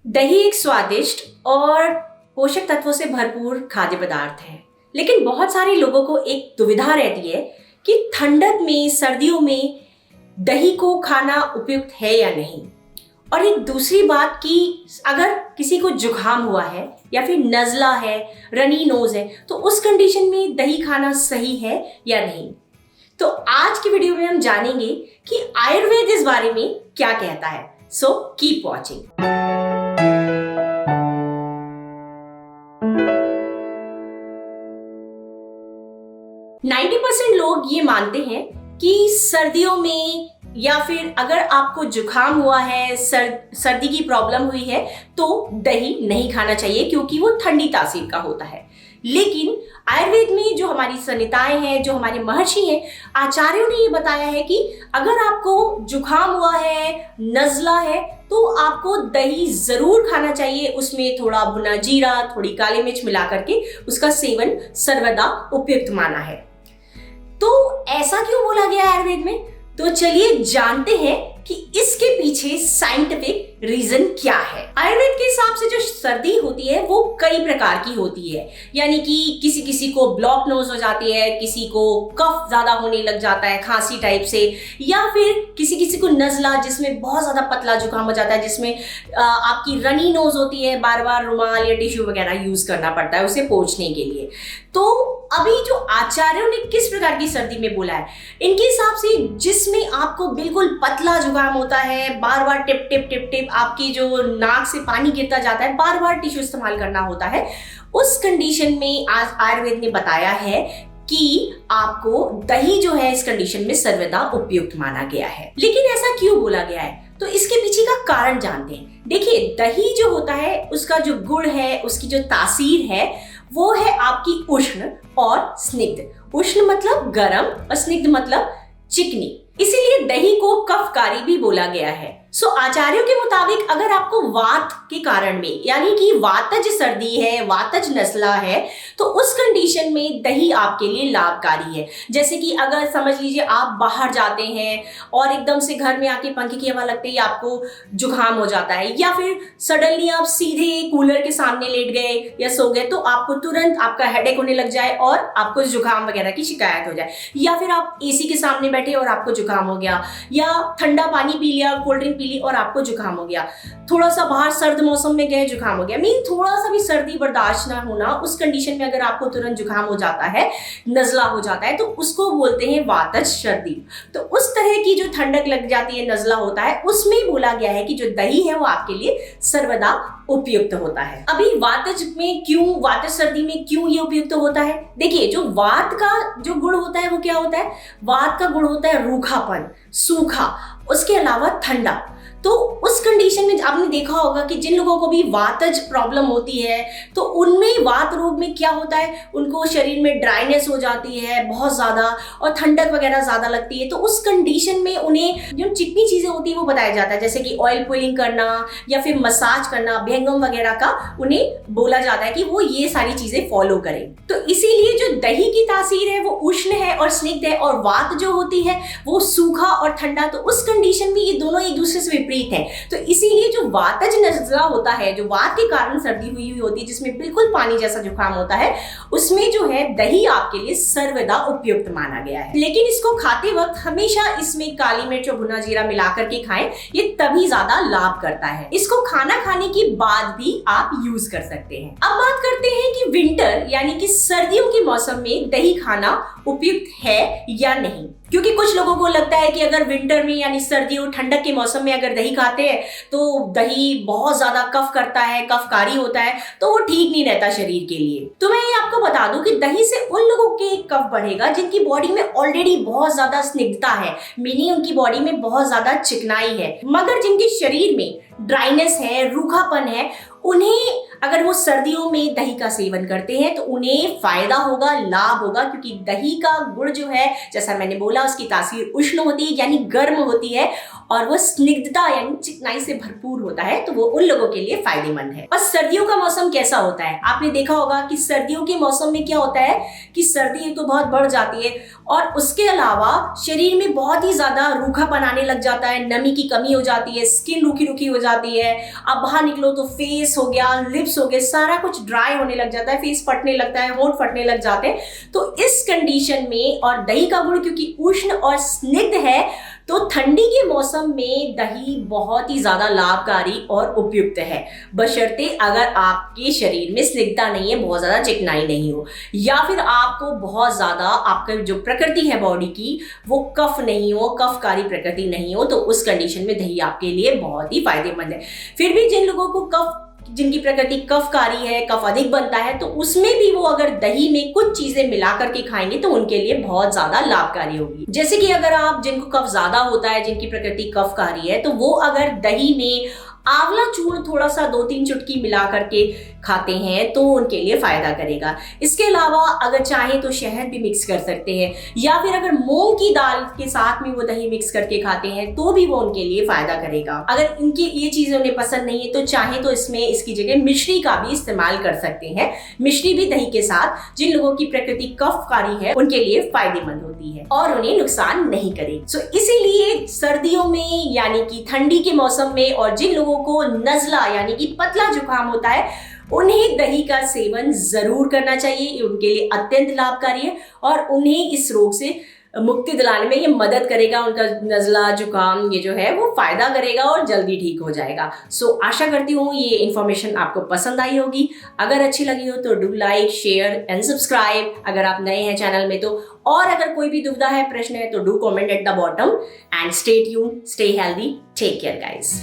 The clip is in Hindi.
दही एक स्वादिष्ट और पोषक तत्वों से भरपूर खाद्य पदार्थ है, लेकिन बहुत सारे लोगों को एक दुविधा रहती है कि ठंडक में, सर्दियों में दही को खाना उपयुक्त है या नहीं। और एक दूसरी बात कि अगर किसी को जुकाम हुआ है या फिर नज़ला है, रनी नोज है, तो उस कंडीशन में दही खाना सही है या नहीं। तो आज की वीडियो में हम जानेंगे कि आयुर्वेद इस बारे में क्या कहता है। So keep watching. 90% लोग ये मानते हैं कि सर्दियों में या फिर अगर आपको जुकाम हुआ है, सर्दी की प्रॉब्लम हुई है, तो दही नहीं खाना चाहिए क्योंकि वो ठंडी तासीर का होता है। लेकिन आयुर्वेद में जो हमारी संहिताएं हैं, जो हमारे महर्षि हैं, आचार्यों ने ये बताया है कि अगर आपको जुकाम हुआ है, नज़ला है, तो आपको दही जरूर खाना चाहिए। उसमें थोड़ा भुना जीरा, थोड़ी काली मिर्च मिला करके उसका सेवन सर्वदा उपयुक्त माना है। तो ऐसा क्यों बोला गया है आयुर्वेद में? तो चलिए जानते हैं कि इसके पीछे साइंटिफिक रीजन क्या है। आयुर्वेद के हिसाब से जो सर्दी होती है वो कई प्रकार की होती है, यानी कि किसी किसी को ब्लॉक नोज हो जाती है, किसी को कफ ज्यादा होने लग जाता है खांसी टाइप से, या फिर किसी किसी को नज़ला जिसमें बहुत ज्यादा पतला जुकाम हो जाता है, जिसमें आपकी रनी नोज होती है, बार बार रुमाल या टिश्यू वगैरह यूज करना पड़ता है उसे पोंछने के लिए। तो अभी जो आचार्यों ने किस प्रकार की सर्दी में बोला है, इनके हिसाब से जिसमें आपको बिल्कुल पतला जुकाम होता है, बार बार टिप टिप टिप टिप आपकी जो नाक से पानी गिरता जाता है, बार बार टिश्यू इस्तेमाल करना होता है, उस कंडीशन में आज आयुर्वेद ने बताया है कि आपको दही जो है इस कंडीशन में सर्वदा उपयुक्त माना गया है। लेकिन ऐसा क्यों बोला गया है, तो इसके पीछे का कारण जानते हैं। देखिए, दही जो होता है उसका जो गुण है, उसकी जो तासीर है, वो है आपकी उष्ण और स्निग्ध। उष्ण मतलब गर्म और स्निग्ध मतलब चिकनी, इसीलिए दही को कफकारी भी बोला गया है। आचार्यों के मुताबिक अगर आपको वात के कारण में, यानी कि वातज सर्दी है, वातज नज़ला है, तो उस कंडीशन में दही आपके लिए लाभकारी है। जैसे कि अगर समझ लीजिए आप बाहर जाते हैं और एकदम से घर में आके पंखे की हवा लगते ही आपको जुकाम हो जाता है, या फिर सडनली आप सीधे कूलर के सामने लेट गए या सो गए, तो आपको तुरंत आपका हेडेक होने लग जाए और आपको जुकाम वगैरह की शिकायत हो जाए, या फिर आप एसी के सामने बैठे और आपको जुकाम हो गया, या ठंडा पानी पी लिया, कोल्ड ड्रिंक पी ली और आपको जुकाम हो गया, थोड़ा सा बाहर सर्द मौसम में गए, जुकाम हो गया, मीन थोड़ा सा भी सर्दी बर्दाश्त ना होना, उस कंडीशन में अगर आपको तुरंत जुकाम हो जाता है, नज़ला हो जाता है, तो उसको बोलते हैं वातज सर्दी। तो उस तरह की जो ठंडक लग जाती है, नज़ला होता है, उसमें बोला गया है कि जो दही है वो आपके लिए सर्वदा उपयुक्त होता है। अभी वातज में क्यों, वातज सर्दी में क्यों ये उपयुक्त होता है? देखिए, जो वात का जो गुण होता है वो क्या होता है? वात का गुण होता है रूखापन, सूखा, उसके अलावा ठंडा। तो उस कंडीशन में आपने देखा होगा कि जिन लोगों को भी वातज प्रॉब्लम होती है, तो उनमें वात रोग में क्या होता है, उनको शरीर में ड्राइनेस हो जाती है बहुत ज़्यादा और ठंडक वगैरह ज़्यादा लगती है। तो उस कंडीशन में उन्हें जो चिकनी चीज़ें होती है वो बताया जाता है, जैसे कि ऑयल पुलिंग करना या फिर मसाज करना, अभ्यंगम वगैरह का उन्हें बोला जाता है कि वो ये सारी चीज़ें फॉलो करें। तो इसीलिए जो दही की तासीर है वो उष्ण है और स्निग्ध है, और वात जो होती है वो सूखा और ठंडा। तो उस कंडीशन में ये दोनों एक दूसरे से है। तो इसीलिए जो वातज नज़ला होता है, जो वात के कारण सर्दी हुई होती है, जिसमें बिल्कुल पानी जैसा जुकाम होता है, उसमें जो है दही आपके लिए सर्वदा उपयुक्त माना गया है। लेकिन इसको खाते वक्त हमेशा इसमें काली मिर्च और भुना जीरा मिलाकर के खाएं, ये तभी ज्यादा लाभ करता है। इसको खाना खाने के बाद भी आप यूज कर सकते हैं। अब बात करते हैं कि विंटर यानी कि सर्दियों के मौसम में दही खाना उपयुक्त है या नहीं, क्योंकि कुछ लोगों को लगता है कि अगर विंटर में यानी सर्दियों ठंडक के मौसम में अगर दही खाते हैं तो दही बहुत ज्यादा कफ करता है, कफकारी होता है, तो वो ठीक नहीं रहता शरीर के लिए। तो मैं ये आपको बता दूं कि दही से उन लोगों के कफ बढ़ेगा जिनकी बॉडी में ऑलरेडी बहुत ज्यादा स्निग्धता है, मीनिंग उनकी बॉडी में बहुत ज्यादा चिकनाई है, मगर जिनके शरीर में ड्राइनेस है, रूखापन है, उन्हें अगर वो सर्दियों में दही का सेवन करते हैं तो उन्हें फायदा होगा, लाभ होगा, क्योंकि दही का गुण जो है, जैसा मैंने बोला, उसकी तासीर उष्ण होती है यानी गर्म होती है, और वो स्निग्धता यानी चिकनाई से भरपूर होता है, तो वो उन लोगों के लिए फायदेमंद है। और सर्दियों का मौसम कैसा होता है? आपने देखा होगा कि सर्दियों के मौसम में क्या होता है कि सर्दी एक तो बहुत बढ़ जाती है, और उसके अलावा शरीर में बहुत ही ज्यादा रूखापन आने लग जाता है, नमी की कमी हो जाती है, स्किन रूखी रूखी हो जाती है। आप बाहर निकलो तो फेस हो गया, लिप्स हो गए, सारा कुछ ड्राई होने लग जाता है, फेस फटने लगता है, होंठ फटने लग जाते हैं। तो इस कंडीशन में, और दही का गुण क्योंकि उष्ण और स्निग्ध है, तो ठंडी के मौसम में दही बहुत ही ज्यादा लाभकारी और उपयुक्त है, बशर्ते अगर आपके शरीर में स्निग्धता नहीं है, बहुत ज्यादा चिकनाई नहीं हो, या फिर आपको बहुत ज्यादा आपका जो प्रकृति है बॉडी की वो कफ नहीं हो, कफकारी प्रकृति नहीं हो, तो उस कंडीशन में दही आपके लिए बहुत ही फायदेमंद है। फिर भी जिन लोगों को जिनकी प्रकृति कफकारी है, कफ अधिक बनता है, तो उसमें भी वो अगर दही में कुछ चीजें मिला करके खाएंगे तो उनके लिए बहुत ज्यादा लाभकारी होगी। जैसे कि अगर आप जिनको कफ ज्यादा होता है, जिनकी प्रकृति कफकारी है, तो वो अगर दही में आंवला चूर्ण थोड़ा सा 2-3 चुटकी मिला करके खाते हैं तो उनके लिए फायदा करेगा। इसके अलावा अगर चाहे तो शहद भी मिक्स कर सकते हैं, या फिर अगर मूंग की दाल के साथ में वो दही मिक्स करके खाते हैं तो भी वो उनके लिए फायदा करेगा। अगर इनकी ये चीजें उन्हें पसंद नहीं है तो चाहे तो इसमें इसकी जगह मिश्री का भी इस्तेमाल कर सकते हैं। मिश्री भी दही के साथ, जिन लोगों की प्रकृति कफकारी है, उनके लिए फायदेमंद होती है और उन्हें नुकसान नहीं करेगी। इसीलिए सर्दियों में यानी कि ठंडी के मौसम में, और जिन लोगों को नजला यानी कि पतला जुकाम होता है, उन्हें दही का सेवन जरूर करना चाहिए। ये उनके लिए अत्यंत लाभकारी है और उन्हें इस रोग से मुक्ति दिलाने में ये मदद करेगा। उनका नजला जुकाम ये जो है वो फायदा करेगा और जल्दी ठीक हो जाएगा। आशा करती हूँ ये इन्फॉर्मेशन आपको पसंद आई होगी। अगर अच्छी लगी हो तो do like, share and subscribe अगर आप नए हैं चैनल में तो। और अगर कोई भी दुविधा है, प्रश्न है, तो do comment at the bottom and stay tuned, stay healthy, take care guys.